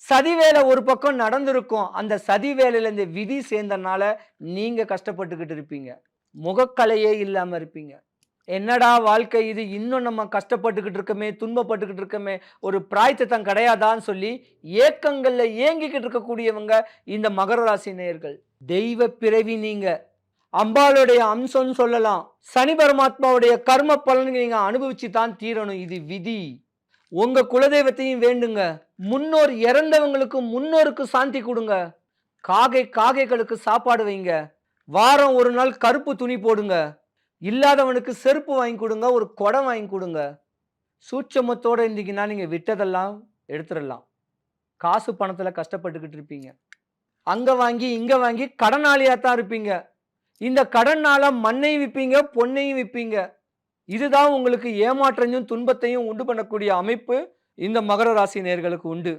சதி வேலை ஒரு பக்கம் நடந்திருக்கும். அந்த சதி வேலையில இந்த விதி சேர்ந்தனால நீங்க கஷ்டப்பட்டுக்கிட்டு இருப்பீங்க. முகக்களையே இல்லாம இருப்பீங்க. என்னடா வாழ்க்கை இது! இன்னும் நம்ம கஷ்டப்பட்டுக்கிட்டு இருக்கோமே, துன்பப்பட்டுக்கிட்டு இருக்கோமே, ஒரு பிராயச்சித்தம் கிடையாதான்னு சொல்லி ஏக்கங்கள்ல ஏங்கிக்கிட்டு இருக்கக்கூடியவங்க இந்த மகர ராசி நேயர்கள். தெய்வ பிறவி நீங்க. அம்பாளுடைய அம்சம்னு சொல்லலாம். சனி பரமாத்மாவுடைய கர்ம பலன் நீங்க அனுபவிச்சு தான் தீரணும். இது விதி. உங்க குலதெய்வத்தையும் வேண்டுங்க. முன்னோர் இறந்தவங்களுக்கு முன்னோருக்கு சாந்தி குடுங்க. காகைகளுக்கு சாப்பாடு வைங்க. வாரம் ஒரு நாள் கருப்பு துணி போடுங்க. இல்லாதவனுக்கு செருப்பு வாங்கி குடுங்க. ஒரு குடம் வாங்கி குடுங்க. சூட்சமத்தோட இருந்தீங்கன்னா நீங்க விட்டதெல்லாம் எடுத்துறலாம். காசு பணத்துல கஷ்டப்பட்டுக்கிட்டு இருப்பீங்க. அங்க வாங்கி, இங்க வாங்கி கடனாளியா தான் இருப்பீங்க. இந்த கடன்னால மண்ணையும் விப்பீங்க, பொன்னையும் விப்பீங்க. இதுதான் உங்களுக்கு ஏமாற்றத்தையும், துன்பத்தையும் உண்டு பண்ணக்கூடிய அமைப்பு இந்த மகர ராசி நேயர்களுக்கு உண்டு.